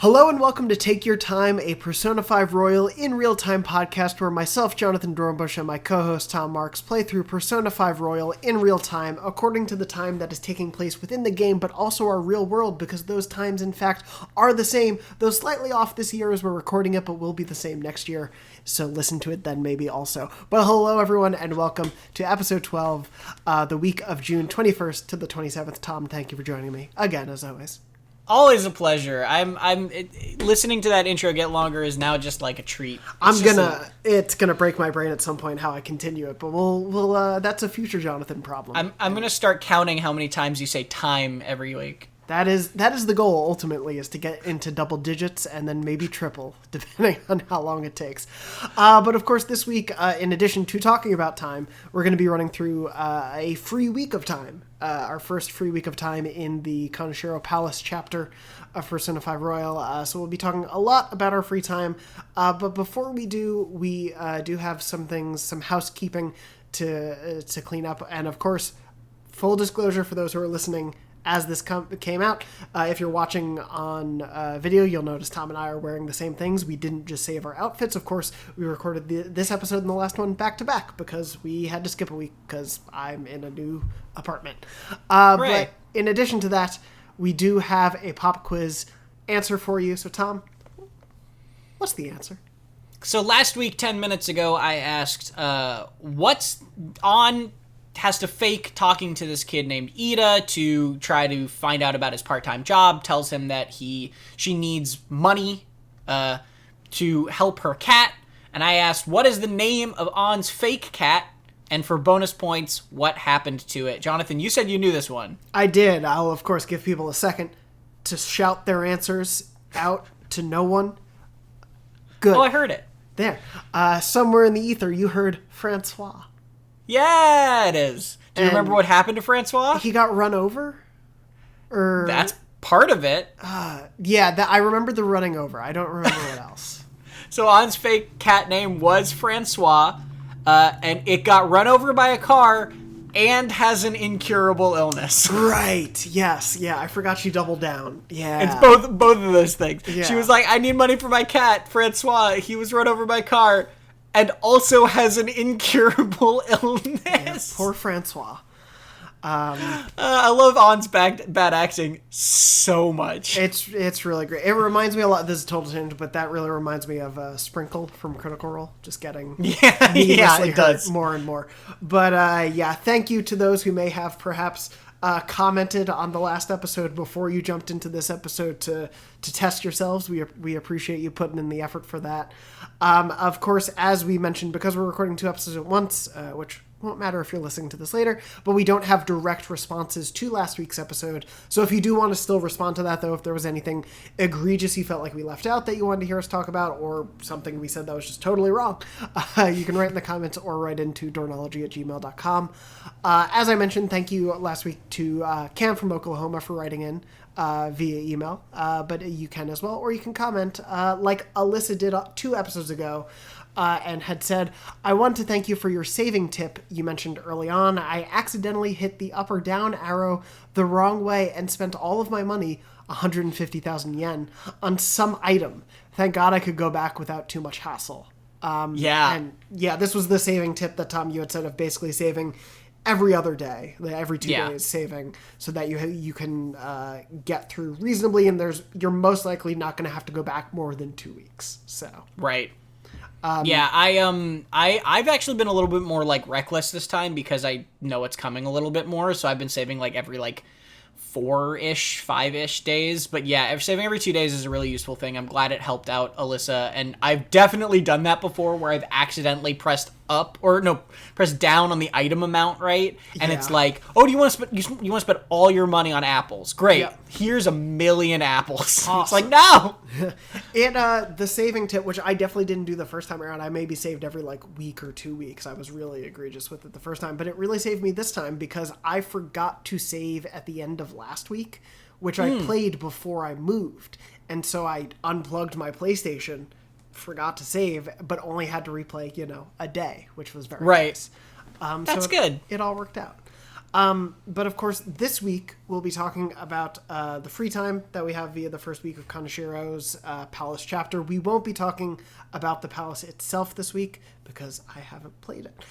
Hello and welcome to Take Your Time, a Persona 5 Royal in real-time podcast where myself, Jonathan Dornbush, and my co-host Tom Marks play through Persona 5 Royal in real time according to the time that is taking place within the game, but also our real world, because those times, in fact, are the same, though slightly off this year as we're recording it, but will be the same next year, so listen to it then maybe also. But hello everyone, and welcome to episode 12, the week of June 21st to the 27th. Tom, thank you for joining me, again, as always. Always a pleasure. Listening to that intro get longer is now just like a treat. It's gonna break my brain at some point how I continue it, but we'll that's a future Jonathan problem. I'm gonna start counting how many times you say time every week. That is the goal ultimately, is to get into double digits and then maybe triple, depending on how long it takes. But of course, this week, in addition to talking about time, we're going to be running through a free week of time. Our first free week of time in the Kaneshiro Palace chapter of Persona 5 Royal. So we'll be talking a lot about our free time. But before we do, we do have some housekeeping to clean up. And of course, full disclosure for those who are listening, as this came out, if you're watching on video, you'll notice Tom and I are wearing the same things. We didn't just save our outfits. Of course, we recorded this episode and the last one back to back because we had to skip a week because I'm in a new apartment. But in addition to that, we do have a pop quiz answer for you. So Tom, what's the answer? So last week, 10 minutes ago, I asked, what's on... has to fake talking to this kid named Ida to try to find out about his part-time job, tells him that she needs money to help her cat, and I asked, what is the name of On's fake cat? And for bonus points, what happened to it? Jonathan, you said you knew this one. I did. I'll, of course, give people a second to shout their answers out to no one. Good. Oh, I heard it. There. Somewhere in the ether, you heard Francois. Yeah, it is. Do you remember what happened to Francois? He got run over? That's part of it. I remember the running over. I don't remember what else. So On's fake cat name was Francois, and it got run over by a car and has an incurable illness. Right. Yes. Yeah, I forgot she doubled down. Yeah. It's both of those things. Yeah. She was like, I need money for my cat, Francois. He was run over by a car and also has an incurable illness. Yeah, poor Francois. I love On's bad acting so much. It's really great. It reminds me a lot. This is a total change, but that really reminds me of Sprinkle from Critical Role. Just getting it does more and more. But thank you to those who may have perhaps commented on the last episode before you jumped into this episode to test yourselves. We appreciate you putting in the effort for that. Of course, as we mentioned, because we're recording 2 episodes at once, which won't matter if you're listening to this later, but we don't have direct responses to last week's episode. So if you do want to still respond to that, though, if there was anything egregious you felt like we left out that you wanted to hear us talk about, or something we said that was just totally wrong, you can write in the comments or write into dornology@gmail.com. As I mentioned, thank you last week to Cam from Oklahoma for writing in via email, but you can as well, or you can comment like Alyssa did 2 episodes ago, and had said, I want to thank you for your saving tip you mentioned early on. I accidentally hit the up or down arrow the wrong way and spent all of my money, 150,000 yen, on some item. Thank God I could go back without too much hassle. This was the saving tip that, Tom, you had said, of basically saving every other day, every 2 days saving, so that you can get through reasonably, and you're most likely not going to have to go back more than 2 weeks. So right. I've actually been a little bit more like reckless this time because I know it's coming a little bit more. So I've been saving like every 4-ish, 5-ish days. But yeah, saving every 2 days is a really useful thing. I'm glad it helped out Alyssa. And I've definitely done that before where I've accidentally pressed down on the item amount, right? And it's like, oh, do you want to spend all your money on apples? Great. Yep. Here's 1,000,000 apples. Awesome. It's like, no. And the saving tip, which I definitely didn't do the first time around, I maybe saved every week or 2 weeks. I was really egregious with it the first time, but it really saved me this time because I forgot to save at the end of last week, which I played before I moved. And so I unplugged my PlayStation, forgot to save, but only had to replay, a day, which was very nice. That's good. It all worked out. But of course, this week we'll be talking about the free time that we have via the first week of Kaneshiro's Palace chapter. We won't be talking about the Palace itself this week because I haven't played it.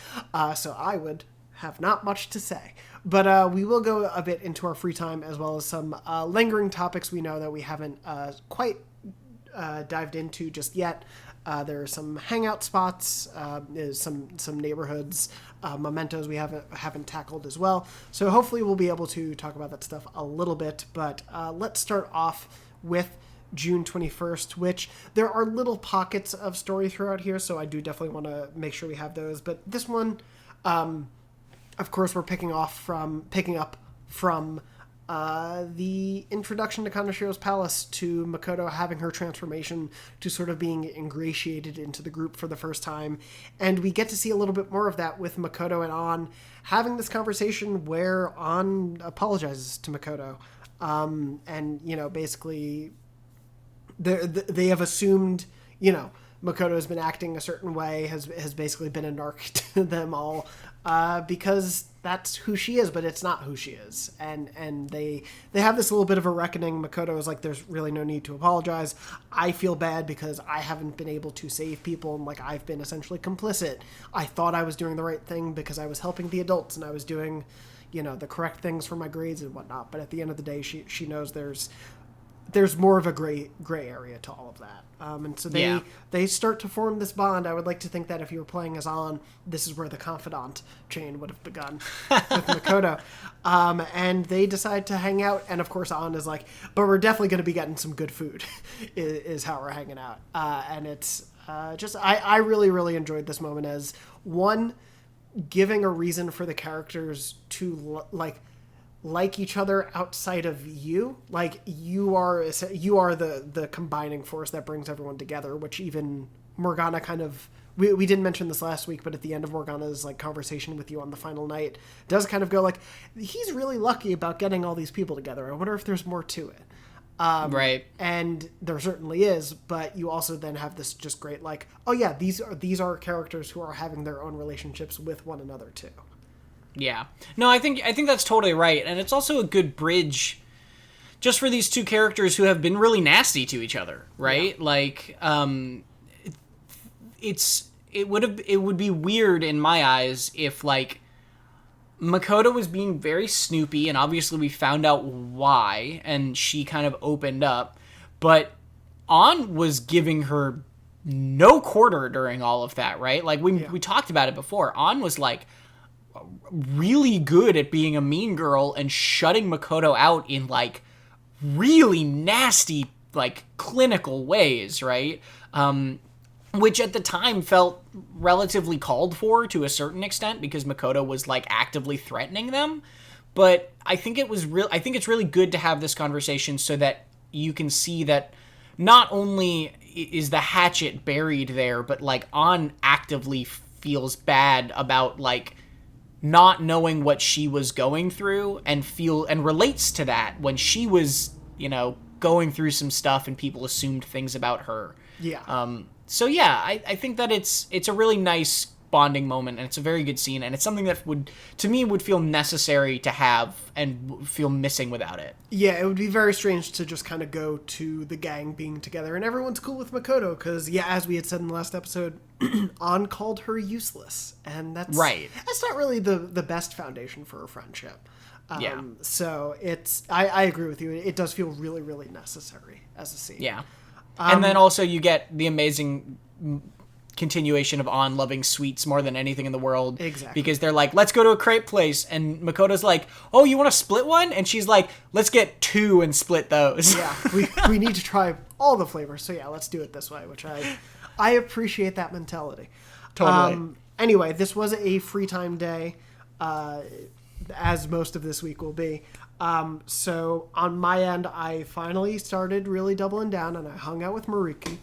So I would have not much to say. But we will go a bit into our free time as well as some lingering topics we know that we haven't quite dived into just yet. There are some hangout spots, some neighborhoods, mementos we haven't tackled as well. So hopefully we'll be able to talk about that stuff a little bit. But let's start off with June 21st, which there are little pockets of story throughout here. So I do definitely want to make sure we have those. But this one, of course, we're picking up from the introduction to Kaneshiro's palace, to Makoto having her transformation, to sort of being ingratiated into the group for the first time. And we get to see a little bit more of that with Makoto and An having this conversation where An apologizes to Makoto. And, basically they have assumed, Makoto has been acting a certain way, has basically been a narc to them all, because that's who she is, but it's not who she is. And they have this little bit of a reckoning. Makoto is like, there's really no need to apologize. I feel bad because I haven't been able to save people, and like I've been essentially complicit. I thought I was doing the right thing because I was helping the adults and I was doing, the correct things for my grades and whatnot. But at the end of the day, she knows there's more of a gray area to all of that. And so they start to form this bond. I would like to think that if you were playing as An, this is where the Confidant chain would have begun with Makoto. And they decide to hang out. And of course, An is like, but we're definitely going to be getting some good food is how we're hanging out. And it's I really, really enjoyed this moment as one, giving a reason for the characters to like each other outside of you. Like you are the combining force that brings everyone together, which even Morgana kind of, we didn't mention this last week, but at the end of Morgana's conversation with you on the final night does kind of go he's really lucky about getting all these people together. I wonder if there's more to it. Right. And there certainly is, but you also then have this just great oh yeah, these are characters who are having their own relationships with one another too. Yeah. No, I think that's totally right. And it's also a good bridge just for these two characters who have been really nasty to each other, right? Yeah. It would be weird in my eyes if Makoto was being very snoopy, and obviously we found out why, and she kind of opened up, but An was giving her no quarter during all of that, right? We talked about it before. An was really good at being a mean girl and shutting Makoto out in really nasty clinical ways, right? Which at the time felt relatively called for to a certain extent because Makoto was actively threatening them. But I think it's really good to have this conversation so that you can see that not only is the hatchet buried there, but An actively feels bad about not knowing what she was going through and relates to that when she was, going through some stuff and people assumed things about her. Yeah. So yeah, I think that it's a really nice bonding moment, and it's a very good scene, and it's something that would feel necessary to have and feel missing without it. Yeah, it would be very strange to just kind of go to the gang being together and everyone's cool with Makoto because, as we had said in the last episode, An called her useless, and that's not really the best foundation for a friendship. So I agree with you. It does feel really, really necessary as a scene. Yeah. And then also you get the amazing continuation of An loving sweets more than anything in the world. Exactly. Because they're let's go to a crepe place. And Makoto's oh, you want to split one? And she's let's get two and split those. Yeah, we need to try all the flavors. So yeah, let's do it this way, which I appreciate that mentality. Totally. Anyway, this was a free time day, as most of this week will be. So on my end, I finally started really doubling down, and I hung out with Mariki.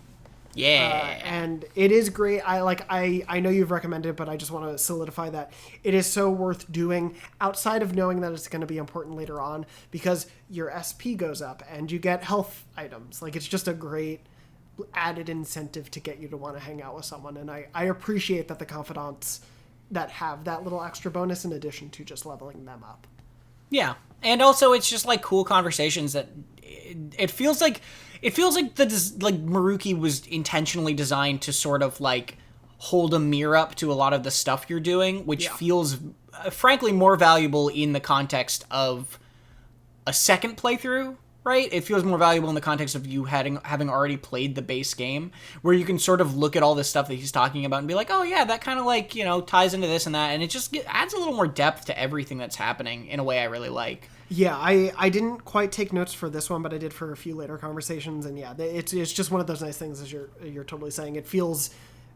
Yeah. And it is great. I know you've recommended it, but I just want to solidify that it is so worth doing outside of knowing that it's going to be important later on because your SP goes up and you get health items. It's just a great added incentive to get you to want to hang out with someone. And I appreciate that the Confidants that have that little extra bonus in addition to just leveling them up. Yeah. And also it's just like cool conversations that it feels like Maruki was intentionally designed to sort of like hold a mirror up to a lot of the stuff you're doing, which feels frankly more valuable in the context of a second playthrough, right? It feels more valuable in the context of you having already played the base game, where you can sort of look at all this stuff that he's talking about and be like, oh yeah, that kind of like, ties into this and that, and it just adds a little more depth to everything that's happening in a way I really like. Yeah, I didn't quite take notes for this one, but I did for a few later conversations, and yeah, it's just one of those nice things, as you're totally saying. It feels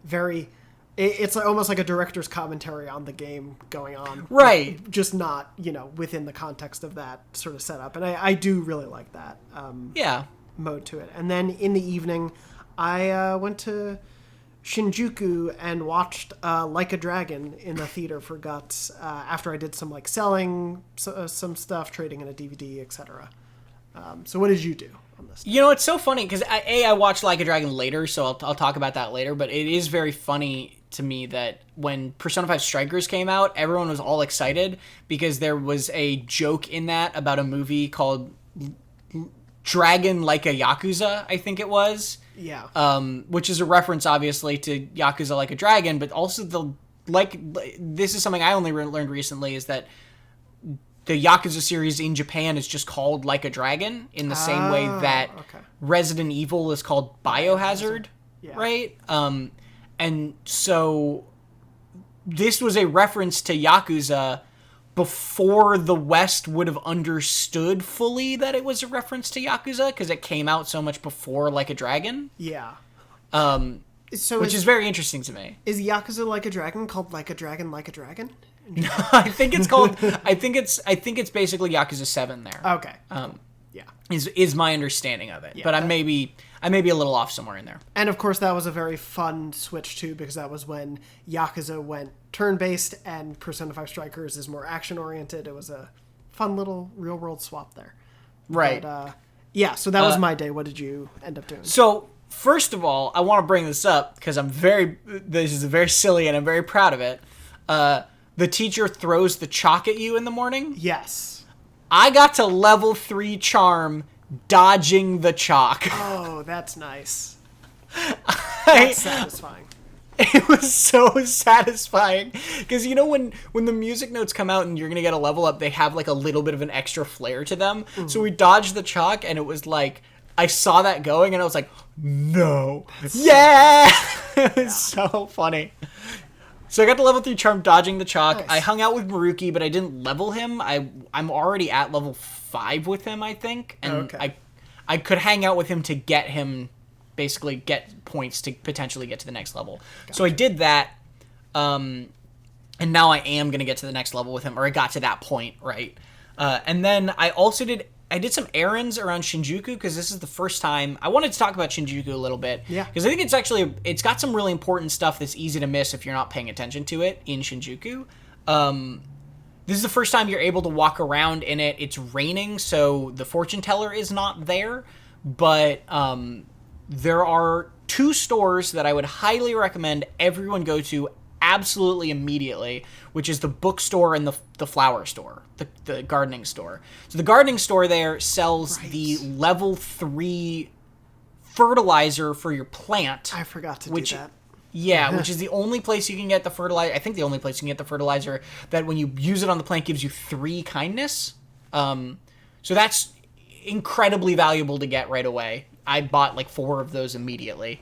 very... It's almost like a director's commentary on the game going on. Right. Just not, within the context of that sort of setup. And I do really like that mode to it. And then in the evening, I went to Shinjuku and watched Like a Dragon in the theater for Guts after I did some like selling some stuff, trading in a DVD, etc. So what did you do on this? It's so funny because I watched Like a Dragon later, so I'll talk about that later. But it is very funny to me that when Persona 5 Strikers came out, everyone was all excited because there was a joke in that about a movie called Dragon Like a Yakuza, I think it was. Yeah. Which is a reference, obviously, to Yakuza Like a Dragon, but also this is something I only learned recently, is that the Yakuza series in Japan is just called Like a Dragon in the same way that Resident Evil is called Biohazard, right? And so this was a reference to Yakuza before the West would have understood fully that it was a reference to Yakuza, because it came out so much before Like a Dragon. Yeah. Which is very interesting to me. Is Yakuza Like a Dragon called Like a Dragon Like a Dragon? No, I think it's called. I think it's basically Yakuza 7 there. Okay. Yeah. Is my understanding of it, but I may be a little off somewhere in there. And of course, that was a very fun switch too, because that was when Yakuza went turn-based and Persona 5 Strikers is more action-oriented. It was a fun little real-world swap there. Right. But, so that was my day. What did you end up doing? So, first of all, I want to bring this up because this is very silly and I'm very proud of it. The teacher throws the chalk at you in the morning. Yes. I got to level 3 charm dodging the chalk. Oh, that's nice. That's satisfying. It was so satisfying because when the music notes come out and you're gonna get a level up, they have like a little bit of an extra flair to them. Mm-hmm. So we dodged the chalk and it was like I saw that going and I was like, no, it was so funny. So I got to level 3 charm dodging the chalk. Nice. I hung out with Maruki, but I didn't level him. I'm already at level 5 with him, I think, and I could hang out with him to get him. Basically get points to potentially get to the next level. Gotcha. So I did that, and now I am going to get to the next level with him, or I got to that point, right? And then I also did some errands around Shinjuku, because this is the first time... I wanted to talk about Shinjuku a little bit, because I think it's got some really important stuff that's easy to miss if you're not paying attention to it in Shinjuku. This is the first time you're able to walk around in it. It's raining, so the fortune teller is not there, but... there are 2 stores that I would highly recommend everyone go to absolutely immediately, which is the bookstore and the flower store, the gardening store. So the gardening store there sells the level 3 fertilizer for your plant. I forgot to do that. Yeah, which is the only place you can get the fertilizer. I think the only place you can get the fertilizer that when you use it on the plant gives you 3 kindness. So that's incredibly valuable to get right away. I bought like 4 of those immediately.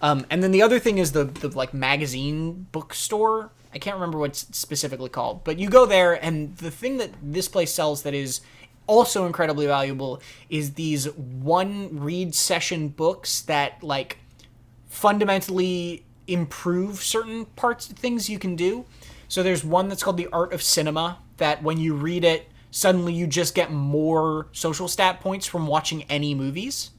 And then the other thing is the like magazine bookstore. I can't remember what it's specifically called, but you go there and the thing that this place sells that is also incredibly valuable is these 1 read session books that like fundamentally improve certain things you can do. So there's one that's called The Art of Cinema that when you read it, suddenly you just get more social stat points from watching any movies.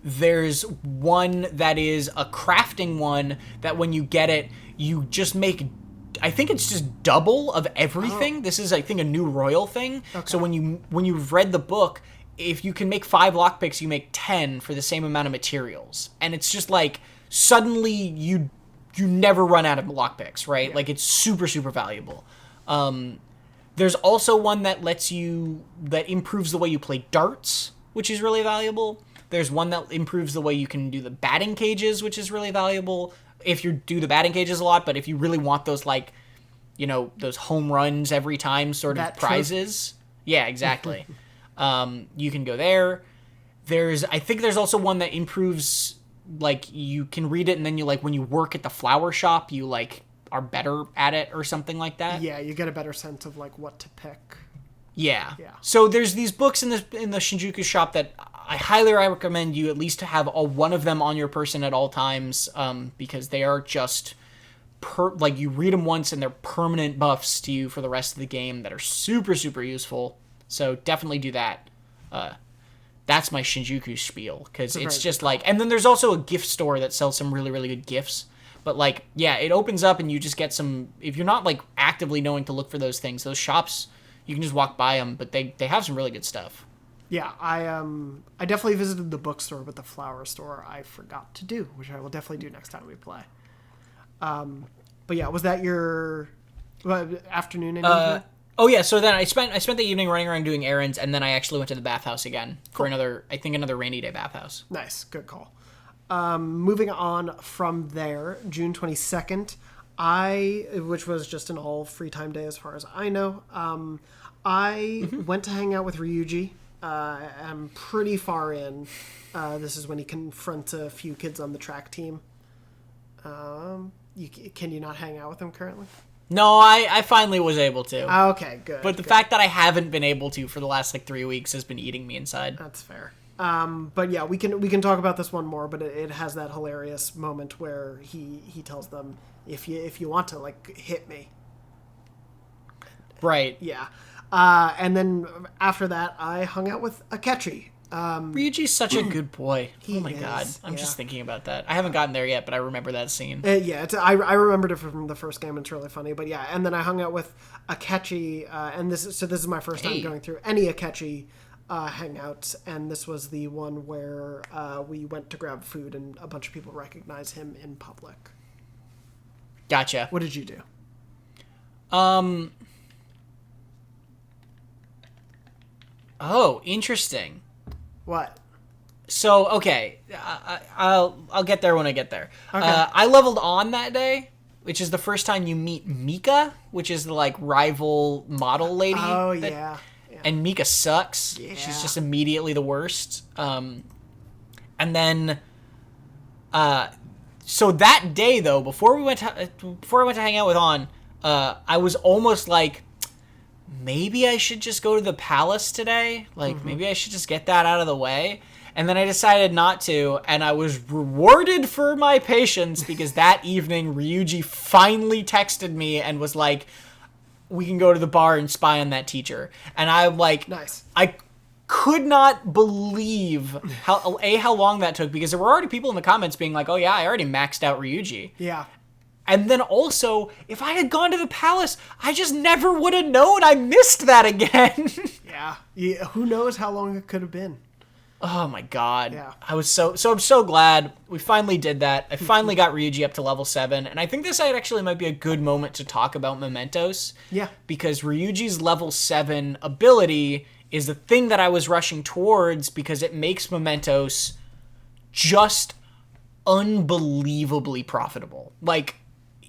There's one that is a crafting one that when you get it, you just make, I think it's just double of everything. Oh. This is, I think, a new royal thing. Okay. So when you've read the book, if you can make 5 lockpicks, you make 10 for the same amount of materials. And it's just like, suddenly you never run out of lockpicks, right? Yeah. Like it's super, super valuable. There's also one that that improves the way you play darts, which is really valuable. There's one that improves the way you can do the batting cages, which is really valuable if you do the batting cages a lot. But if you really want those, like, those home runs every time sort of prizes. Yeah, exactly. You can go there. I think there's also one that improves, like, you can read it and then you, like, when you work at the flower shop, you, like, are better at it or something like that. Yeah, you get a better sense of, like, what to pick. Yeah. So there's these books in the Shinjuku shop that I highly recommend you at least to have one of them on your person at all times, because they are just like, you read them once and they're permanent buffs to you for the rest of the game that are super, super useful. So definitely do that. That's my Shinjuku spiel, because it's just like, and then there's also a gift store that sells some really, really good gifts. But, like, yeah, it opens up and you just get some, if you're not, like, actively knowing to look for those things, those shops, you can just walk by them, but they have some really good stuff. Yeah, I definitely visited the bookstore, but the flower store I forgot to do, which I will definitely do next time we play. But yeah, was that your afternoon and evening? Oh yeah, so then I spent the evening running around doing errands, and then I actually went to the bathhouse again for another rainy day bathhouse. Nice, good call. Moving on from there, June 22nd, which was just an all free time day as far as I know, I went to hang out with Ryuji. I'm pretty far in. This is when he confronts a few kids on the track team. Can you not hang out with him currently? No, I finally was able to. Okay, good. But the fact that I haven't been able to for the last, like, 3 weeks has been eating me inside. That's fair. But yeah, we can talk about this one more, but it has that hilarious moment where he tells them, if you want to, like, hit me. Right. Yeah. And then after that, I hung out with Akechi. Ryuji's such a good boy. Oh my god. I'm just thinking about that. I haven't gotten there yet, but I remember that scene. I remembered it from the first game. It's really funny. But yeah, and then I hung out with Akechi, and this is my first time going through any Akechi hangouts, and this was the one where we went to grab food and a bunch of people recognize him in public. Gotcha. What did you do? Oh, interesting. What? So, okay, I'll get there when I get there. Okay. I leveled on that day, which is the first time you meet Mika, which is the, like, rival model lady. Oh, yeah. And Mika sucks. Yeah. She's just immediately the worst. And then, so that day though, before I went to hang out with On, I was almost like, maybe I should just go to the palace today. Like, maybe I should just get that out of the way. And then I decided not to, and I was rewarded for my patience because that evening Ryuji finally texted me and was like, we can go to the bar and spy on that teacher. And I'm like, nice. I could not believe how long that took, because there were already people in the comments being like, oh yeah, I already maxed out Ryuji. Yeah. And then also, if I had gone to the palace, I just never would have known I missed that again. Yeah. Who knows how long it could have been. Oh my god. Yeah. I'm so glad we finally did that. I finally got Ryuji up to level 7, and I think this actually might be a good moment to talk about Mementos. Yeah. Because Ryuji's level 7 ability is the thing that I was rushing towards, because it makes Mementos just unbelievably profitable. Like,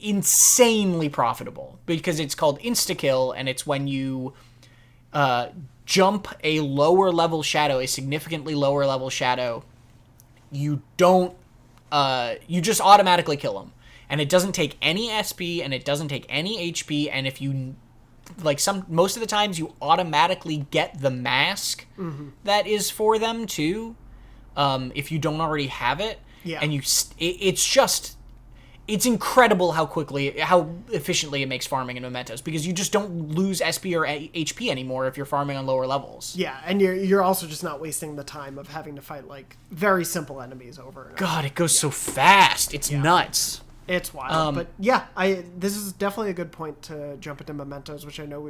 insanely profitable, because it's called insta-kill, and it's when you jump a lower level shadow, a significantly lower level shadow, you just automatically kill him, and it doesn't take any SP and it doesn't take any HP, and if you most of the times you automatically get the mask that is for them too, if you don't already have it. Yeah. And it's incredible how efficiently it makes farming in Mementos, because you just don't lose SP or HP anymore if you're farming on lower levels. Yeah, and you're also just not wasting the time of having to fight, like, very simple enemies over and over. God, it goes so fast. It's nuts. It's wild. But yeah, this is definitely a good point to jump into Mementos, which I know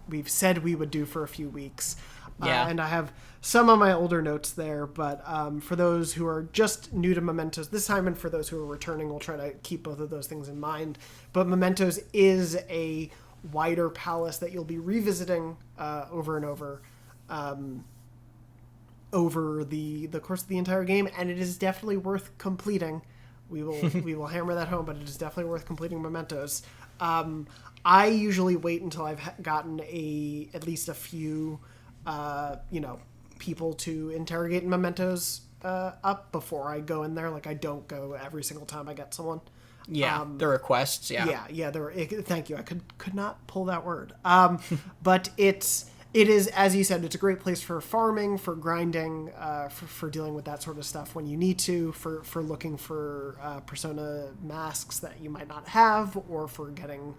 we've said we would do for a few weeks. Yeah. And I have some of my older notes there, but for those who are just new to Mementos this time, and for those who are returning, we'll try to keep both of those things in mind. But Mementos is a wider palace that you'll be revisiting over and over over the course of the entire game, and it is definitely worth completing. We will hammer that home, but it is definitely worth completing Mementos. I usually wait until I've gotten at least a few people to interrogate in Mementos up before I go in there. Like, I don't go every single time I get someone. Yeah, the requests, yeah. Yeah, thank you. I could not pull that word. But it is, as you said, it's a great place for farming, for grinding, for dealing with that sort of stuff when you need to, for looking for persona masks that you might not have, or for getting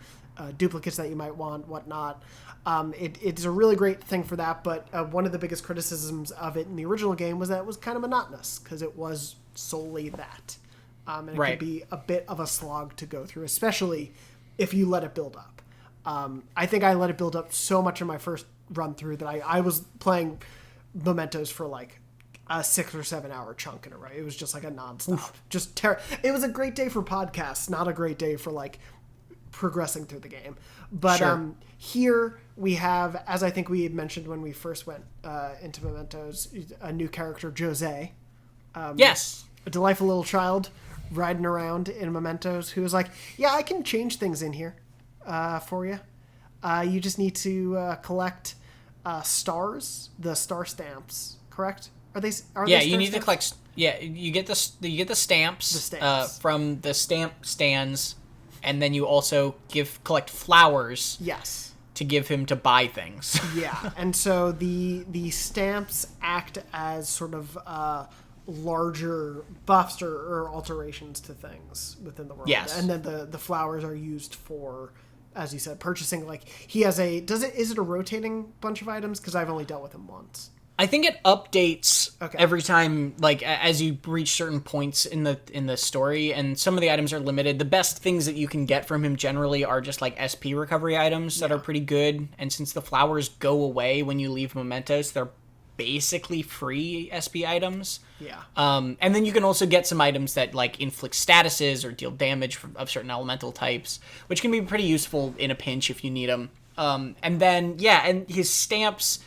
duplicates that you might want, whatnot. It's a really great thing for that, but one of the biggest criticisms of it in the original game was that it was kind of monotonous, because it was solely that. And it could be a bit of a slog to go through, especially if you let it build up. I think I let it build up so much in my first run through that I was playing Mementos for like a 6 or 7 hour chunk in a row. It was just like a nonstop. It was a great day for podcasts, not a great day for like progressing through the game. But here we have, as I think we had mentioned when we first went into Mementos, a new character, Jose. Yes. A delightful little child riding around in Mementos who was like, yeah, I can change things in here for you. You just need to collect stars, the star stamps, correct? Are they you need stamps? to collect. Yeah, you get the stamps, from the stamp stands, and then you also collect flowers. Yes. To give him to buy things. Yeah, and so the stamps act as sort of larger buffs or alterations to things within the world. Yes. And then the flowers are used for, as you said, purchasing. Like, he has is it a rotating bunch of items? Because I've only dealt with him once. I think it updates every time, like, as you reach certain points in the story, and some of the items are limited. The best things that you can get from him generally are just like SP recovery items that are pretty good. And since the flowers go away when you leave Mementos, they're basically free SP items. Yeah. And then you can also get some items that like inflict statuses or deal damage of certain elemental types, which can be pretty useful in a pinch if you need them. And then and his stamps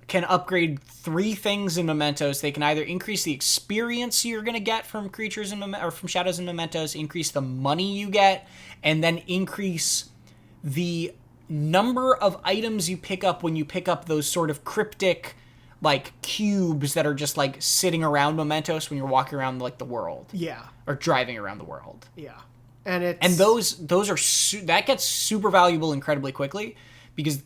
can upgrade 3 things in Mementos. They can either increase the experience you're going to get from creatures or from shadows in Mementos, increase the money you get, and then increase the number of items you pick up when you pick up those sort of cryptic like cubes that are just like sitting around Mementos when you're walking around like the world. Yeah. Or driving around the world. Yeah. And those are that gets super valuable incredibly quickly, because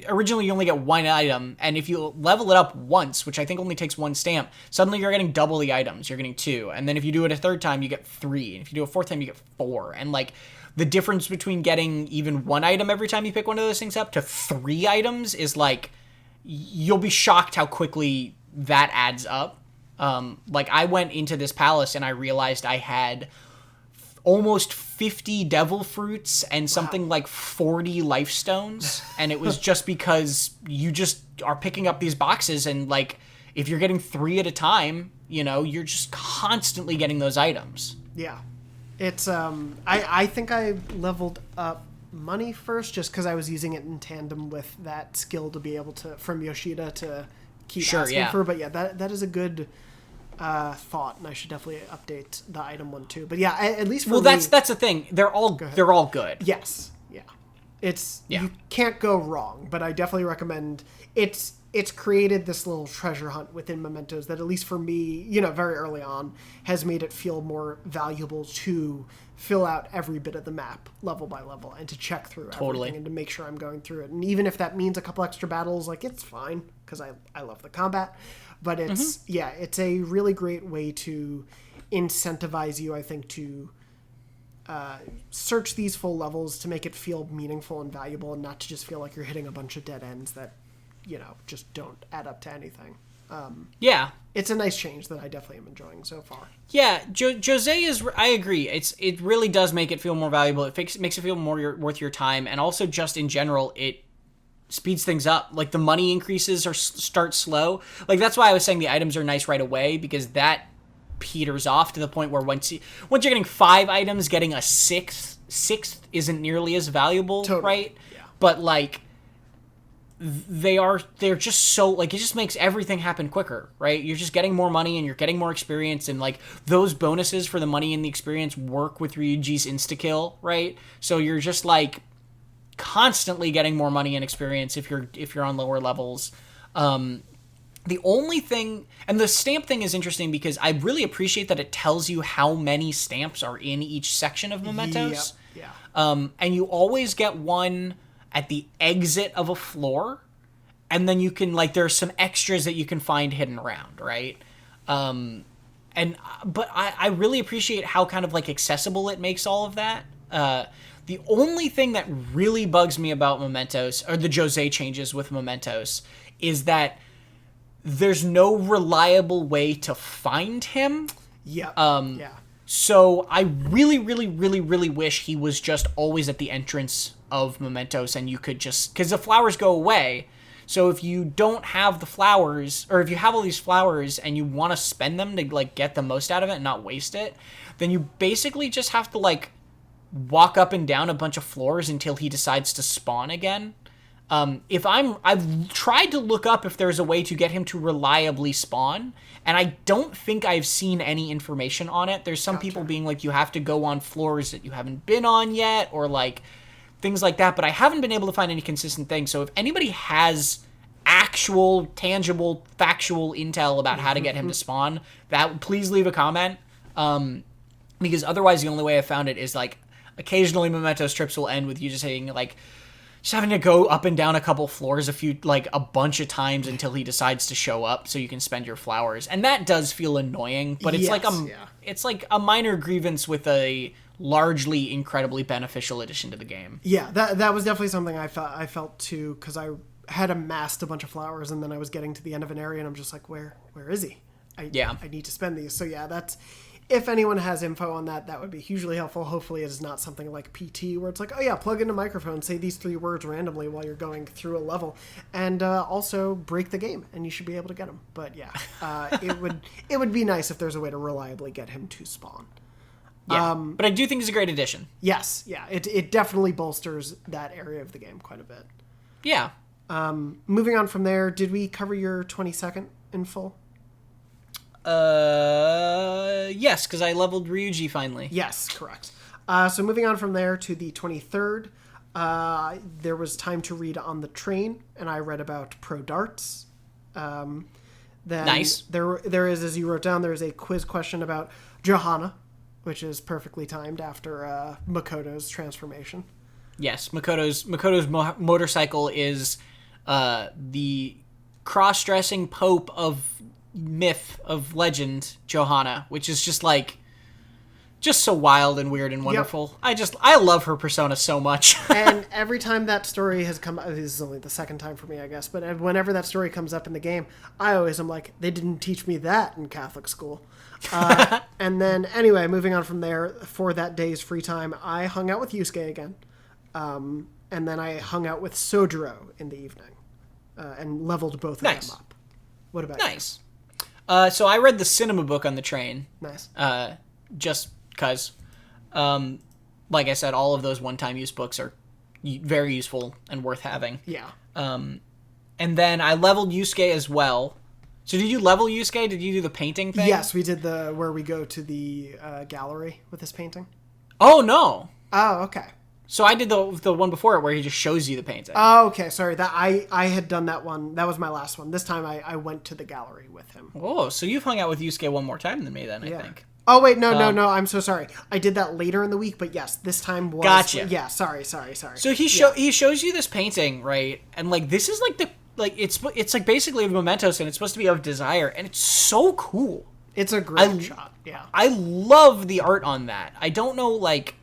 originally you only get 1 item, and if you level it up once, which I think only takes 1 stamp, suddenly you're getting double the items. You're getting 2. And then if you do it a 3rd time, you get 3. And if you do a 4th time, you get 4. And like the difference between getting even 1 item every time you pick one of those things up to 3 items is like, you'll be shocked how quickly that adds up. Like, I went into this palace and I realized I had almost 50 devil fruits and something like 40 life stones. And it was just because you just are picking up these boxes, and like, if you're getting 3 at a time, you're just constantly getting those items. Yeah. It's, I think I leveled up money first just because I was using it in tandem with that skill to be able to, from Yoshida, to keep asking for. But yeah, that is a good thought, and I should definitely update the item one too. But yeah, at least for me, that's the thing. They're all good. Yes, yeah. You can't go wrong. But I definitely recommend it's created this little treasure hunt within Mementos that, at least for me, very early on, has made it feel more valuable to fill out every bit of the map level by level and to check through everything and to make sure I'm going through it. And even if that means a couple extra battles, like, it's fine, because I love the combat. But it's it's a really great way to incentivize you, I think, to search these full levels, to make it feel meaningful and valuable, and not to just feel like you're hitting a bunch of dead ends that just don't add up to anything. It's a nice change that I definitely am enjoying so far. Yeah, Jose is, I agree. It really does make it feel more valuable. It makes it feel more worth your time, and also just in general, it speeds things up. Like, the money increases start slow. Like, that's why I was saying the items are nice right away, because that peters off to the point where once you're getting 5 items, getting a sixth isn't nearly as valuable, right? Yeah. but like they're just so like, it just makes everything happen quicker, right? You're just getting more money and you're getting more experience, and like those bonuses for the money and the experience work with Ryuji's insta-kill, right? So you're just like constantly getting more money and experience if you're on lower levels. The only thing, and the stamp thing is interesting because I really appreciate that it tells you how many stamps are in each section of Mementos. Yeah. And you always get one at the exit of a floor, and then you can, like, there's some extras that you can find hidden around, right? But I really appreciate how kind of like accessible it makes all of that. The only thing that really bugs me about Mementos, or the Jose changes with Mementos, is that there's no reliable way to find him. Yeah. So I really, really, really, really wish he was just always at the entrance of Mementos, and you could just, because the flowers go away. So if you don't have the flowers, or if you have all these flowers and you want to spend them to like get the most out of it and not waste it, then you basically just have to like walk up and down a bunch of floors until he decides to spawn again. I've tried to look up if there's a way to get him to reliably spawn, and I don't think I've seen any information on it. There's some people being like, you have to go on floors that you haven't been on yet, or like things like that, but I haven't been able to find any consistent thing. So if anybody has actual, tangible, factual intel about how to get him to spawn, please leave a comment. Because otherwise the only way I found it is like occasionally Mementos trips will end with you just saying like, just having to go up and down a couple floors a bunch of times until he decides to show up so you can spend your flowers. And that does feel annoying, but it's it's like a minor grievance with a largely incredibly beneficial addition to the game. Yeah, that was definitely something I felt too, because I had amassed a bunch of flowers and then I was getting to the end of an area and I'm just like, where is he? I need to spend these. So yeah, that's, if anyone has info on that, that would be hugely helpful. Hopefully it is not something like PT where it's like, oh yeah, plug in a microphone, say these 3 words randomly while you're going through a level, and also break the game, and you should be able to get him. But yeah, it would be nice if there's a way to reliably get him to spawn. Yeah, but I do think it's a great addition. Yes, yeah, it definitely bolsters that area of the game quite a bit. Yeah. Moving on from there, did we cover your 22nd in full? Yes, because I leveled Ryuji finally. Yes, correct. So moving on from there to the 23rd, there was time to read on the train, and I read about pro darts. Then nice. There is, as you wrote down, there is a quiz question about Johanna, which is perfectly timed after Makoto's transformation. Yes, Makoto's motorcycle is the cross-dressing pope of myth, of legend, Johanna, which is just so wild and weird and wonderful. Yep. I love her persona so much. And every time that story has come up, this is only the second time for me, I guess, but whenever that story comes up in the game, I always am like, they didn't teach me that in Catholic school. And then, anyway, moving on from there, for that day's free time, I hung out with Yusuke again. And then I hung out with Sojiro in the evening, and leveled both of them up. What about you? Nice. So I read the cinema book on the train. Nice. Just because, like I said, all of those one-time use books are very useful and worth having. Yeah. And then I leveled Yusuke as well. So did you level Yusuke? Did you do the painting thing? Yes, we did where we go to the gallery with this painting. Oh, no. Oh, okay. So I did the one before it where he just shows you the painting. Oh, okay. Sorry, that I had done that one. That was my last one. This time I went to the gallery with him. Oh, so you've hung out with Yusuke one more time than me then, I think. Oh, wait, no. I'm so sorry. I did that later in the week, but yes, this time was... Gotcha. Yeah, sorry. So he shows you this painting, right? And, like, this is, like, it's like, basically of Mementos, and it's supposed to be of desire, and it's so cool. It's a great shot, yeah. I love the art on that. I don't know, like...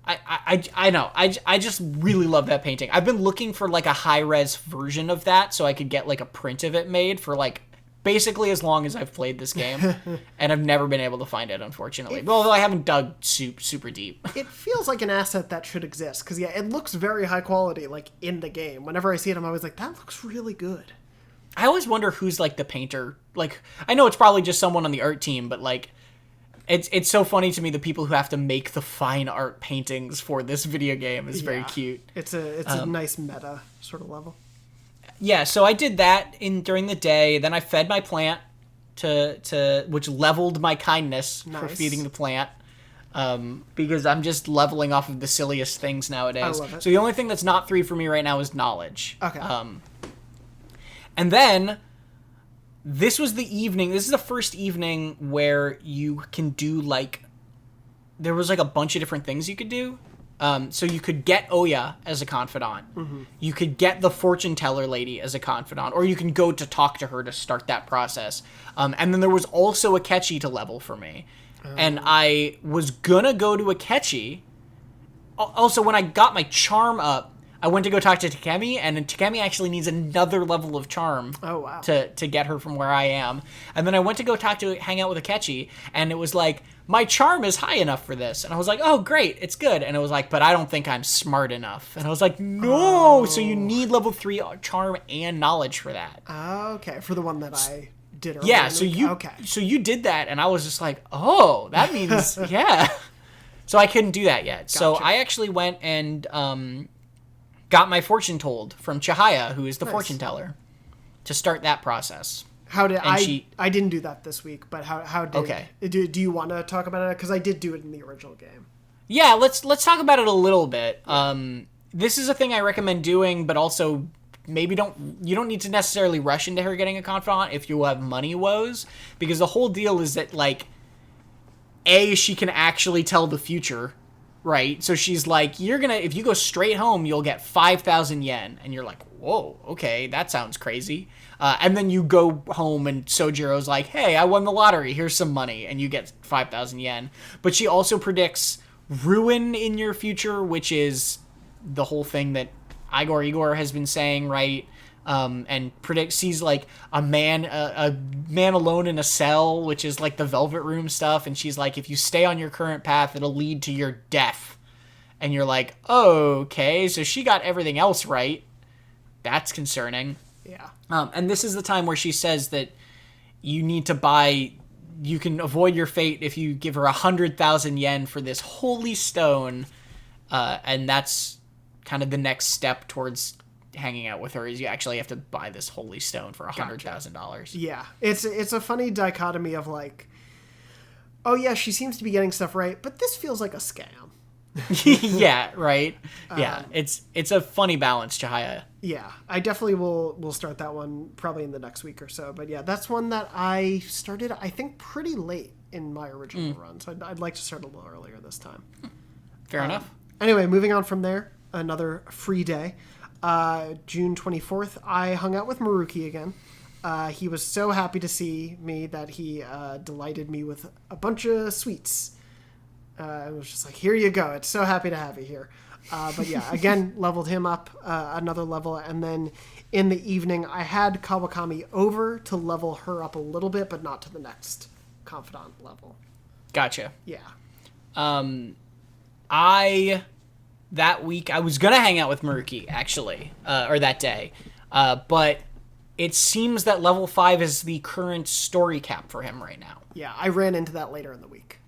I know. I just really love that painting. I've been looking for, like, a high-res version of that so I could get, like, a print of it made for, like, basically as long as I've played this game. And I've never been able to find it, unfortunately. Although I haven't dug super deep. It feels like an asset that should exist. Because, yeah, it looks very high quality, like, in the game. Whenever I see it, I'm always like, that looks really good. I always wonder who's, like, the painter. Like, I know it's probably just someone on the art team, but, like... It's so funny to me, the people who have to make the fine art paintings for this video game is very cute. It's a nice meta sort of level. Yeah, so I did that during the day. Then I fed my plant to which leveled my kindness for feeding the plant. Because I'm just leveling off of the silliest things nowadays. I love it. So the only thing that's not 3 for me right now is knowledge. Okay. And then this was the evening. This is the first evening where you can do there was a bunch of different things you could do. So you could get Oya as a confidant. Mm-hmm. You could get the fortune teller lady as a confidant, or you can go to talk to her to start that process. And then there was also Akechi to level for me. And I was gonna go to Akechi. Also, when I got my charm up, I went to go talk to Takemi, and Takemi actually needs another level of charm to get her from where I am. And then I went to go hang out with Akechi, and it was like, my charm is high enough for this. And I was like, oh, great, it's good. And it was like, but I don't think I'm smart enough. And I was like, no, so you need level 3 charm and knowledge for that. Okay, for the one that I did earlier. Yeah, so you did that, and I was just like, oh, that means, yeah. So I couldn't do that yet. Gotcha. So I actually went and got my fortune told from Chihaya, who is the fortune teller, to start that process. How did I didn't do that this week, but how did okay. Do you want to talk about it? Because I did do it in the original game. Yeah, let's talk about it a little bit. This is a thing I recommend doing, but also maybe you don't need to necessarily rush into her getting a confidant if you have money woes, because the whole deal is that she can actually tell the future, right? So she's like, if you go straight home, you'll get 5,000 yen, and you're like, whoa, okay, that sounds crazy. And then you go home and Sojiro's like, hey, I won the lottery, here's some money, and you get 5,000 yen. But she also predicts ruin in your future, which is the whole thing that Igor has been saying, right? And sees a man alone in a cell, which is the Velvet Room stuff, and she's like, if you stay on your current path, it'll lead to your death. And you're like, oh, okay, so she got everything else right. That's concerning. Yeah. And this is the time where she says that you can avoid your fate if you give her 100,000 yen for this holy stone, and that's kind of the next step towards hanging out with her, is you actually have to buy this holy stone for $100,000. Yeah, it's a funny dichotomy of oh yeah, she seems to be getting stuff right, but this feels like a scam. Yeah, right. Yeah, it's a funny balance, Chihaya. Yeah, I definitely will start that one probably in the next week or so. But yeah, that's one that I started, I think, pretty late in my original run, so I'd like to start a little earlier this time. Fair enough. Anyway, moving on from there, another free day. June 24th, I hung out with Maruki again. He was so happy to see me that he delighted me with a bunch of sweets. I was just like, here you go. It's so happy to have you here. But yeah, again, leveled him up another level. And then in the evening, I had Kawakami over to level her up a little bit, but not to the next confidant level. Gotcha. Yeah. That week, I was going to hang out with Maruki, actually, or that day. But it seems that level 5 is the current story cap for him right now. Yeah, I ran into that later in the week.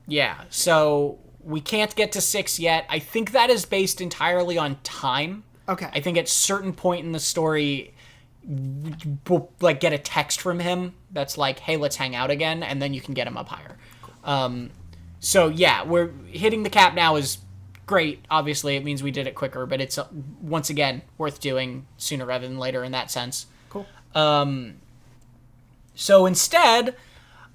Yeah, so we can't get to 6 yet. I think that is based entirely on time. Okay. I think at a certain point in the story, we'll get a text from him that's like, hey, let's hang out again, and then you can get him up higher. Cool. So yeah, we're hitting the cap now is great. Obviously, it means we did it quicker, but it's, once again, worth doing sooner rather than later in that sense. Cool. So instead,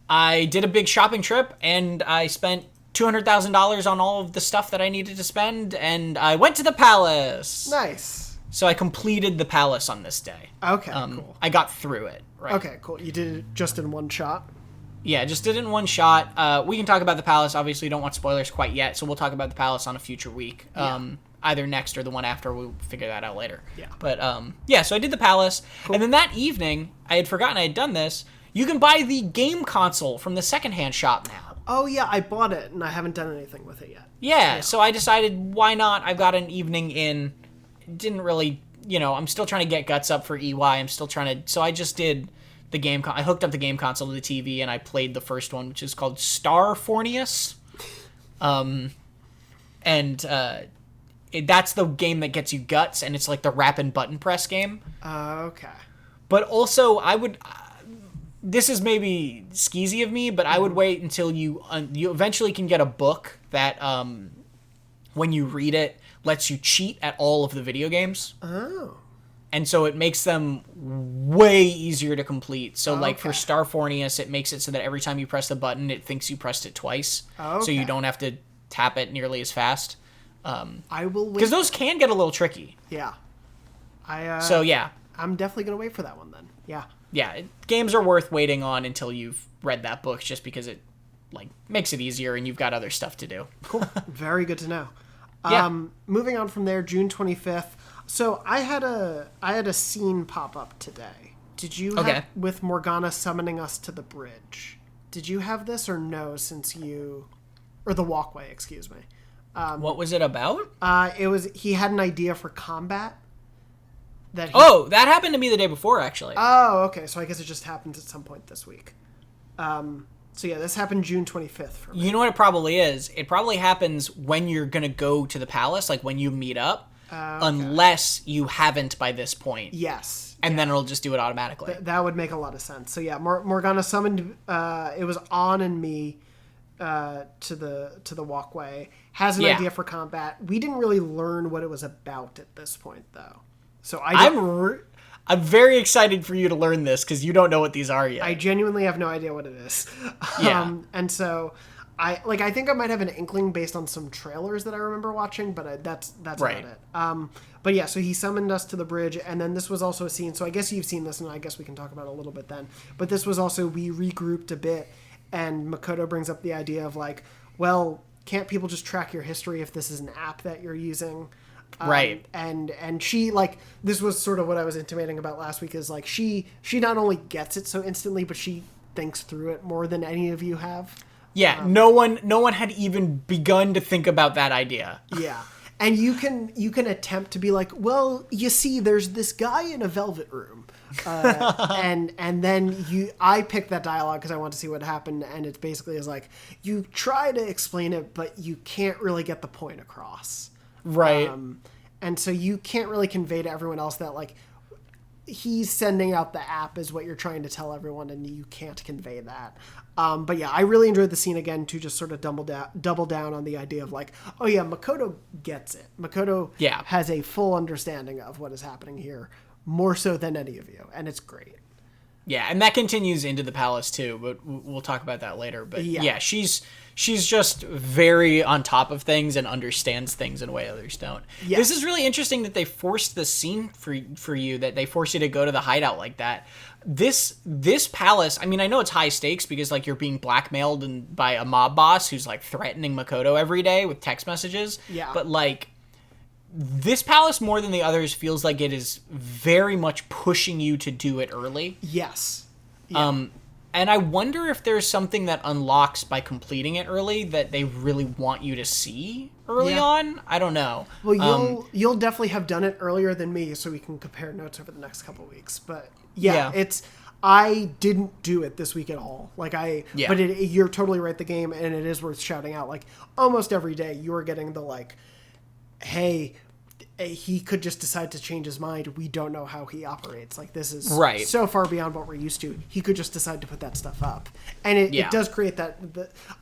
I did a big shopping trip, and I spent $200,000 on all of the stuff that I needed to spend, and I went to the palace. Nice. So I completed the palace on this day. Okay, cool. I got through it, right? Okay, cool. You did it just in one shot? Yeah, just did it in one shot. We can talk about the palace. Obviously, don't want spoilers quite yet, so we'll talk about the palace on a future week. Either next or the one after. We'll figure that out later. Yeah. But, yeah, so I did the palace. Cool. And then that evening, I had forgotten I had done this. You can buy the game console from the secondhand shop now. Oh, yeah, I bought it, and I haven't done anything with it yet. Yeah, so I decided, why not? I've got an evening in. Didn't really, I'm still trying to get guts up for EY. I'm still trying to, so I just did the game. I hooked up the game console to the TV and I played the first one, which is called Star Fornius. That's the game that gets you guts, and it's like the rap and button press game. Okay. But also, I would. This is maybe skeezy of me, but I would wait until you eventually can get a book that, when you read it, lets you cheat at all of the video games. Oh. And so it makes them way easier to complete. So, like, for Okay. Star Fornius, it makes it so that every time you press the button, it thinks you pressed it twice. Okay. So you don't have to tap it nearly as fast. I will wait. Because those can get a little tricky. Yeah. So, yeah. I'm definitely going to wait for that one then. Yeah. Yeah, games are worth waiting on until you've read that book, just because it, like, makes it easier and you've got other stuff to do. Cool. Very good to know. Yeah. Moving on from there, June 25th. So I had a scene pop up today. Did you have, with Morgana summoning us to the bridge? Did you have this or no, or the walkway, excuse me. What was it about? He had an idea for combat. That happened to me the day before, actually. Oh, okay. So I guess it just happened at some point this week. So yeah, this happened June 25th for me. You know what it probably is? It probably happens when you're going to go to the palace, like when you meet up, unless you haven't by this point. Yes. And then it'll just do it automatically. That would make a lot of sense. So yeah, Morgana summoned, it was On and me to the walkway. Has an idea for combat. We didn't really learn what it was about at this point, though. So I'm very excited for you to learn this because you don't know what these are yet. I genuinely have no idea what it is. Yeah. And so I think I might have an inkling based on some trailers that I remember watching, but that's right. about it. But yeah, so he summoned us to the bridge, and then this was also a scene. So I guess you've seen this, and I guess we can talk about it a little bit then. But this was also, we regrouped a bit, and Makoto brings up the idea of like, well, can't people just track your history if this is an app that you're using? Right. And she, like, this was sort of what I was intimating about last week, is like she not only gets it so instantly, but she thinks through it more than any of you have. Yeah, no one had even begun to think about that idea. Yeah. And you can attempt to be like, well, you see, there's this guy in a velvet room. And then I picked that dialogue because I want to see what happened, and it basically is like, you try to explain it, but you can't really get the point across. Right. And so you can't really convey to everyone else that, like, he's sending out the app is what you're trying to tell everyone, and you can't convey that. But yeah, I really enjoyed the scene again to just sort of double down on the idea of like, oh yeah, Makoto gets it. Makoto has a full understanding of what is happening here, more so than any of you, and it's great. Yeah, and that continues into the palace too, but we'll talk about that later. But yeah, she's just very on top of things and understands things in a way others don't. Yes. This is really interesting that they forced the scene for you, that they force you to go to the hideout like that. This palace, I mean, I know it's high stakes because like you're being blackmailed by a mob boss who's like threatening Makoto every day with text messages. Yeah. But like, this palace, more than the others, feels like it is very much pushing you to do it early. Yes. Yeah. And I wonder if there's something that unlocks by completing it early that they really want you to see early on. I don't know. Well, you'll definitely have done it earlier than me, so we can compare notes over the next couple of weeks. But yeah. I didn't do it this week at all. But you're totally right. The game, and it is worth shouting out. Like almost every day, you are getting the like, hey, he could just decide to change his mind. We don't know how he operates. Like this is so far beyond what we're used to. He could just decide to put that stuff up, and it does create that.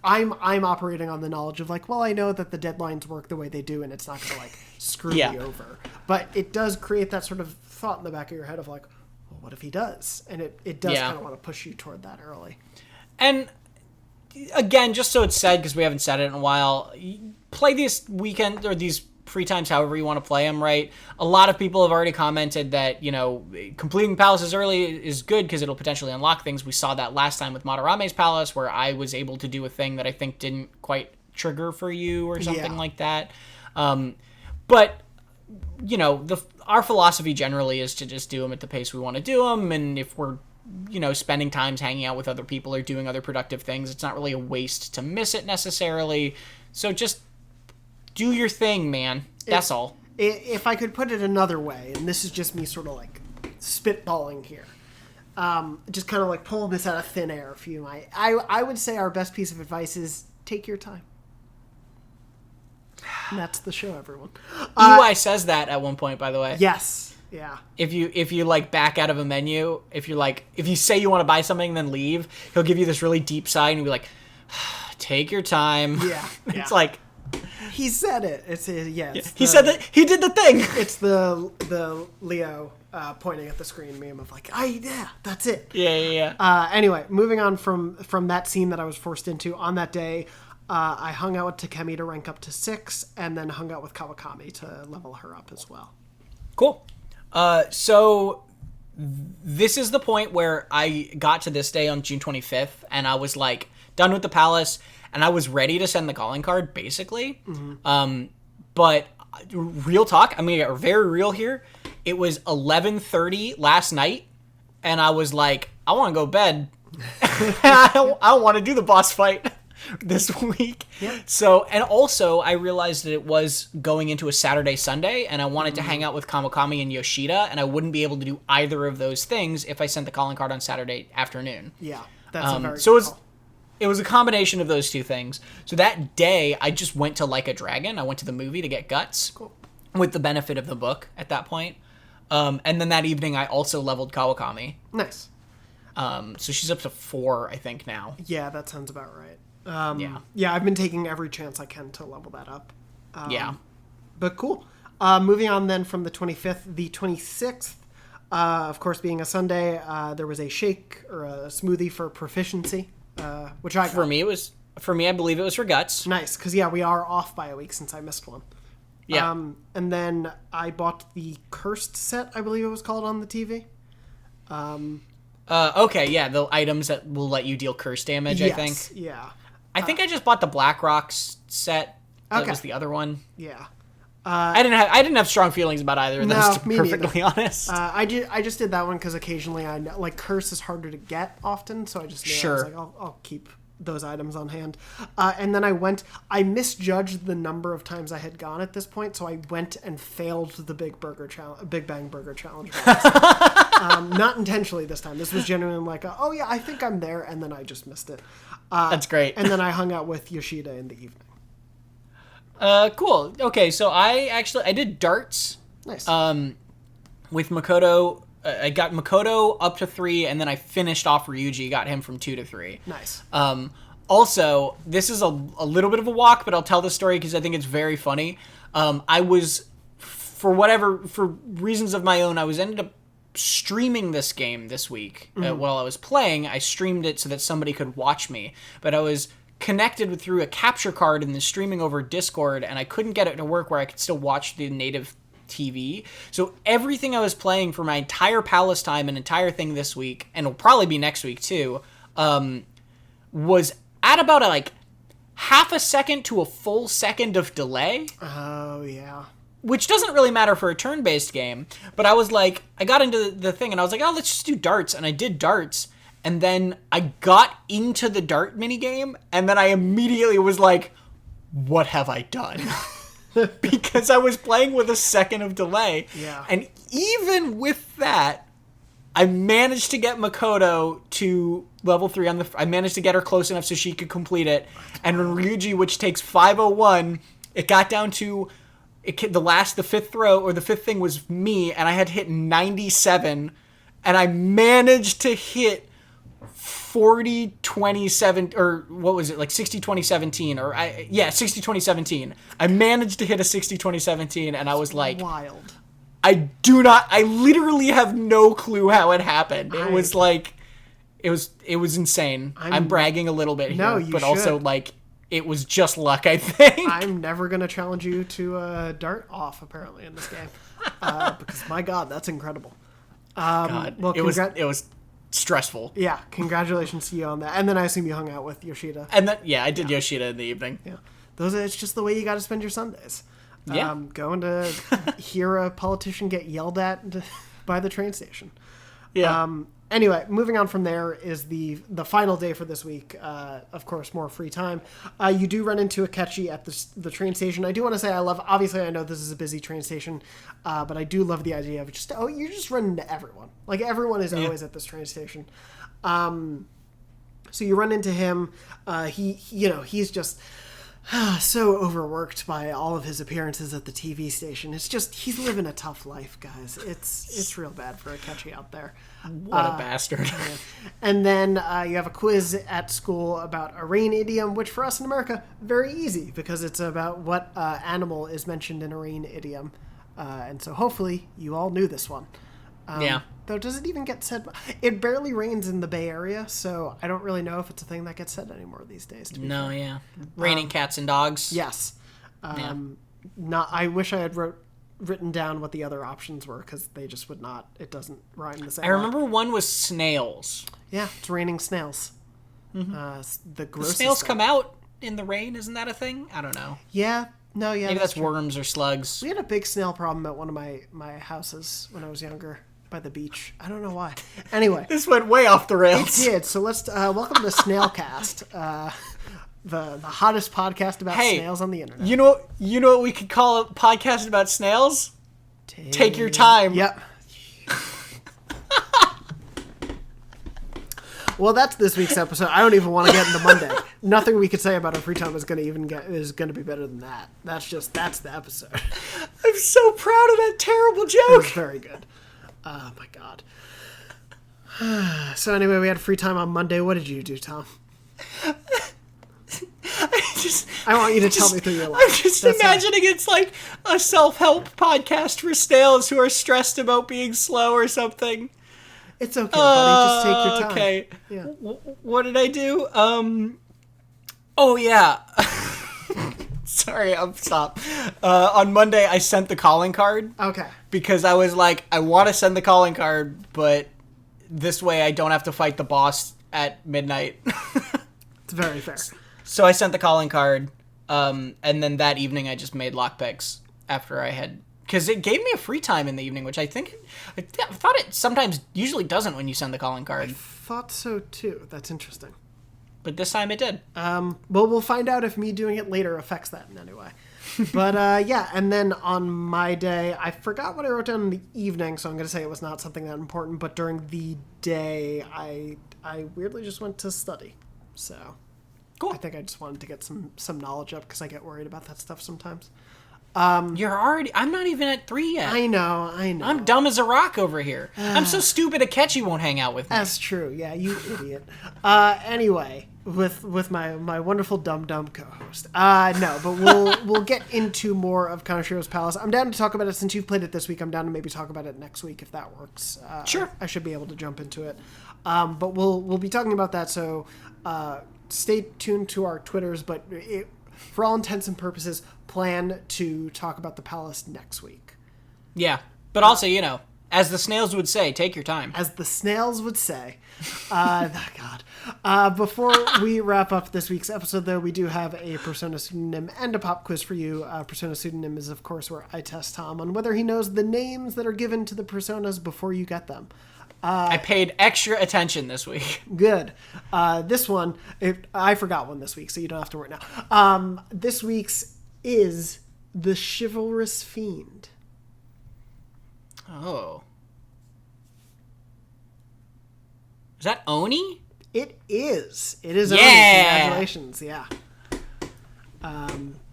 I'm operating on the knowledge of like, well, I know that the deadlines work the way they do, and it's not going to like screw me over. But it does create that sort of thought in the back of your head of like, well, what if he does? And it does kind of want to push you toward that early. And again, just so it's said, because we haven't said it in a while, play this weekend or these free times however you want to play them, right? A lot of people have already commented that, you know, completing palaces early is good because it'll potentially unlock things. We saw that last time with Madarame's palace, where I was able to do a thing that I think didn't quite trigger for you or something like that. But, you know, our philosophy generally is to just do them at the pace we want to do them, and if we're, you know, spending times hanging out with other people or doing other productive things, it's not really a waste to miss it necessarily. So just do your thing, man. That's all. If I could put it another way, and this is just me sort of like spitballing here. just kind of like pulling this out of thin air, if you might. I would say our best piece of advice is take your time. And that's the show, everyone. EY says that at one point, by the way. Yes. Yeah. If you like back out of a menu, if you say you want to buy something and then leave, he'll give you this really deep sigh and be like, take your time. Yeah. It's like, he said it. He said that he did the thing. It's the Leo pointing at the screen meme of like, that's it. Yeah. Anyway, moving on from that scene that I was forced into on that day, I hung out with Takemi to rank up to 6, and then hung out with Kawakami to level her up as well. Cool. So this is the point where I got to this day on June 25th, and I was like done with the palace, and I was ready to send the calling card, basically. Mm-hmm. But real talk, I'm gonna get very real here. It was 11:30 last night, and I was like, I want to go to bed. I don't want to do the boss fight this week. Yep. So, and also I realized that it was going into a Saturday, Sunday, and I wanted to hang out with Kawakami and Yoshida, and I wouldn't be able to do either of those things if I sent the calling card on Saturday afternoon. Yeah, that's a very so good call. It was a combination of those two things. So that day, I just went to Like a Dragon. I went to the movie to get Guts. Cool. With the benefit of the book at that point. And then that evening, I also leveled Kawakami. Nice. So she's up to 4, I think, now. Yeah, that sounds about right. Yeah, I've been taking every chance I can to level that up. Yeah. But cool. Moving on then from the 25th, the 26th, of course, being a Sunday, there was a shake or a smoothie for proficiency, which I got. For me, I believe it was for Guts. Nice, because, we are off by a week since I missed one. Yeah. And then I bought the Cursed set, I believe it was called, on the TV. Okay, yeah, the items that will let you deal curse damage, yes, I think. Yeah. I think I just bought the Black Rocks set. That was the other one. Yeah. I didn't have strong feelings about either of those, to be perfectly honest. I just did that one because occasionally I know, like, Curse is harder to get often, so I just knew I was like, I'll keep those items on hand. And then I misjudged the number of times I had gone at this point, so I went and failed the Big Bang Burger Challenge. Not intentionally this time. This was genuinely like, I think I'm there, and then I just missed it. That's great. And then I hung out with Yoshida in the evening. Cool. Okay, so I did darts. Nice. With Makoto. I got Makoto up to 3, and then I finished off Ryuji, got him from 2 to 3. Nice. Also, this is a little bit of a walk, but I'll tell the story because I think it's very funny. I was, for reasons of my own, ended up streaming this game this week. While I was playing, I streamed it so that somebody could watch me, but I was connected through a capture card in the streaming over Discord, and I couldn't get it to work where I could still watch the native TV. So everything I was playing for my entire Palace time and entire thing this week, and it'll probably be next week too, was at about a half a second to a full second of delay. Oh, yeah. Which doesn't really matter for a turn-based game, but I was like, I got into the thing and I was like, let's just do darts, and I did darts, and then I got into the dart minigame, and then I immediately was like, what have I done? Because I was playing with a second of delay. Yeah. And even with that, I managed to get Makoto to level 3 I managed to get her close enough so she could complete it. And when Ryuji, which takes 501, it got down to the fifth throw, or the fifth thing was me, and I had hit 97, and I managed to hit 40-27, or what was it, 60-20-17, or 60-20-17. I managed to hit a 60-20-17, and I was like, wild. I literally have no clue how it happened. It was insane. I'm bragging a little bit here, but also it was just luck, I think. I'm never going to challenge you to dart off, apparently, in this game. Because, my God, that's incredible. Well, it was stressful. Yeah, congratulations to you on that. And then I assume you hung out with Yoshida. And then, I did Yoshida in the evening. Yeah. It's just the way you got to spend your Sundays. Yeah. Going to hear a politician get yelled at by the train station. Yeah. Anyway, moving on from there is the final day for this week. Of course, more free time. You do run into Akechi at the train station. I do want to say obviously I know this is a busy train station, but I do love the idea of you're just running into everyone. Like, everyone is always at this train station. So you run into him. He's just so overworked by all of his appearances at the TV station. It's just, he's living a tough life, guys. It's real bad for Akechi out there. What a bastard. Yeah. And then you have a quiz at school about a rain idiom, which for us in America, very easy, because it's about what animal is mentioned in a rain idiom. And so hopefully you all knew this one. Yeah. Though, does it even get said? It barely rains in the Bay Area, so I don't really know if it's a thing that gets said anymore these days. To be fair. Yeah. Raining cats and dogs. Yes. I wish I had written down what the other options were, because they just would not. It doesn't rhyme the same. I remember one was snails. Yeah, it's raining snails. Mm-hmm. The grossest. Snails come out in the rain. Isn't that a thing? I don't know. Yeah. No. Yeah. Maybe that's worms or slugs. We had a big snail problem at one of my houses when I was younger. By the beach. I don't know why. Anyway. This went way off the rails. It did. So let's welcome to Snailcast, the hottest podcast about snails on the internet. You know what we could call a podcast about snails? Take your time. Yep. Well, that's this week's episode. I don't even want to get into Monday. Nothing we could say about our free time is going to be better than that. That's the episode. I'm so proud of that terrible joke. It was very good. Oh my god. So anyway, we had free time on Monday. What did you do, Tom? I want you to tell me through your life. I'm just imagining it's like a self-help podcast for snails who are stressed about being slow or something. It's okay, buddy. Just take your time. Okay. Yeah. What did I do? Oh yeah. Sorry, stop. On Monday, I sent the calling card. Okay. Because I was like, I want to send the calling card, but this way I don't have to fight the boss at midnight. It's very fair. So I sent the calling card, and then that evening I just made lockpicks after I had... Because it gave me a free time in the evening, which I thought it sometimes usually doesn't when you send the calling card. I thought so too. That's interesting. But this time it did. Well, we'll find out if me doing it later affects that in any way. But, yeah, and then on my day, I forgot what I wrote down in the evening, so I'm going to say it was not something that important, but during the day, I weirdly just went to study. So, cool. I think I just wanted to get some knowledge up, because I get worried about that stuff sometimes. I'm not even at 3 yet. I know. I'm dumb as a rock over here. I'm so stupid Akechi won't hang out with me. That's true. Yeah, you idiot. Anyway, with my wonderful dumb co-host. No, but we'll get into more of Kaneshiro's Palace. I'm down to talk about it since you've played it this week. I'm down to maybe talk about it next week if that works. Sure. I should be able to jump into it. But we'll be talking about that. So stay tuned to our Twitters. But for all intents and purposes, plan to talk about the Palace next week. Yeah, but also, as the snails would say, take your time. As the snails would say. God. Before we wrap up this week's episode, though, we do have a Persona Pseudonym and a pop quiz for you. Persona Pseudonym is, of course, where I test Tom on whether he knows the names that are given to the personas before you get them. I paid extra attention this week. Good. This one, I forgot one this week, so you don't have to worry now. This week's is the Chivalrous Fiend. Oh. Is that Oni? It is. It is Yeah! Oni. Congratulations. Yeah.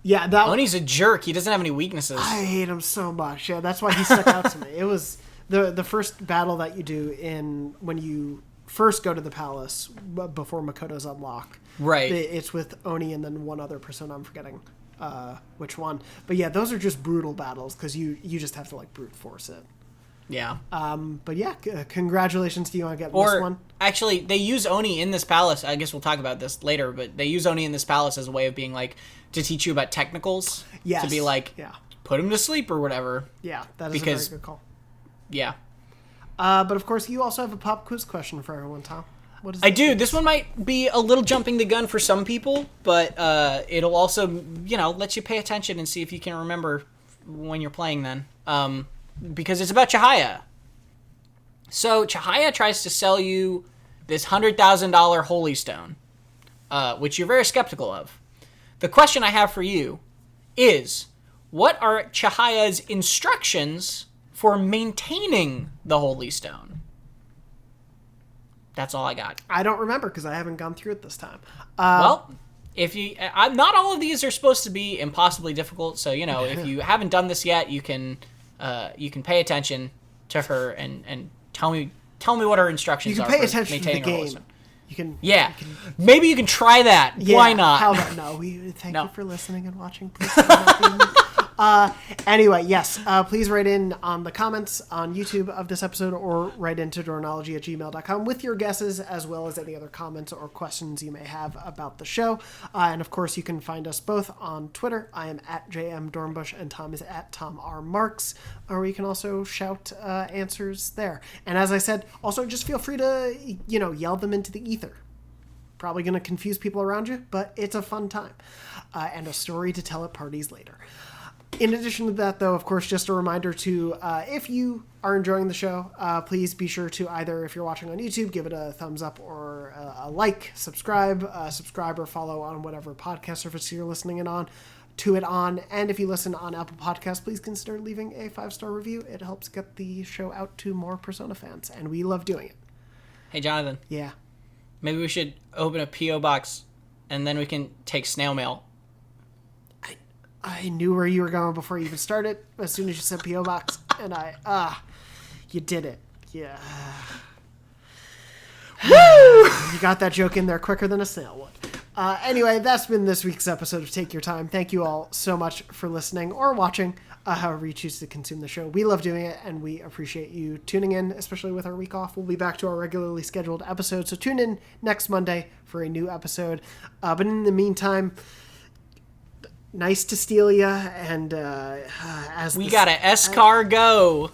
Yeah, that Oni's a jerk. He doesn't have any weaknesses. I hate him so much. Yeah, that's why he stuck out to me. It was the first battle that you do when you first go to the palace before Makoto's unlock. Right. It's with Oni and then one other persona. I'm forgetting which one. But yeah, those are just brutal battles because you just have to brute force it. Yeah. But yeah, congratulations to you on getting this one. Actually, they use Oni in this palace. I guess we'll talk about this later, but they use Oni in this palace as a way of being to teach you about technicals. Yes. To be put him to sleep or whatever. Yeah, that is a very good call. Yeah. But of course, you also have a pop quiz question for everyone, Tom. What is I do. This one might be a little jumping the gun for some people, but it'll also, let you pay attention and see if you can remember when you're playing then. Because it's about Chihaya. So Chihaya tries to sell you this $100,000 holy stone, which you're very skeptical of. The question I have for you is, what are Chihaya's instructions for maintaining the holy stone? That's all I got. I don't remember because I haven't gone through it this time. Well, not all of these are supposed to be impossibly difficult. So if you haven't done this yet, you can pay attention to her and tell me what her instructions are. You can pay for attention to the maintaining her holy game. stone. You can. Yeah, You can, maybe you can try that. Why not? How about no? Thank No. you for listening and watching. Please anyway, yes, please write in on the comments on YouTube of this episode or write into dornology@gmail.com with your guesses as well as any other comments or questions you may have about the show. And of course, you can find us both on Twitter. I am at JM Dornbush and Tom is at Tom R. Marks, or you can also shout answers there. And as I said, also just feel free to, yell them into the ether. Probably going to confuse people around you, but it's a fun time and a story to tell at parties later. In addition to that, though, of course, just a reminder to, if you are enjoying the show, please be sure to either, if you're watching on YouTube, give it a thumbs up or a like, subscribe or follow on whatever podcast service you're listening on. And if you listen on Apple Podcasts, please consider leaving a 5-star review. It helps get the show out to more Persona fans, and we love doing it. Hey, Jonathan. Yeah. Maybe we should open a P.O. box, and then we can take snail mail. I knew where you were going before you even started, as soon as you said P.O. Box, and you did it. Yeah. Woo! You got that joke in there quicker than a snail would. Anyway, that's been this week's episode of Take Your Time. Thank you all so much for listening or watching, however you choose to consume the show. We love doing it, and we appreciate you tuning in, especially with our week off. We'll be back to our regularly scheduled episode, so tune in next Monday for a new episode. But in the meantime, nice to steal ya, and we got a escargot.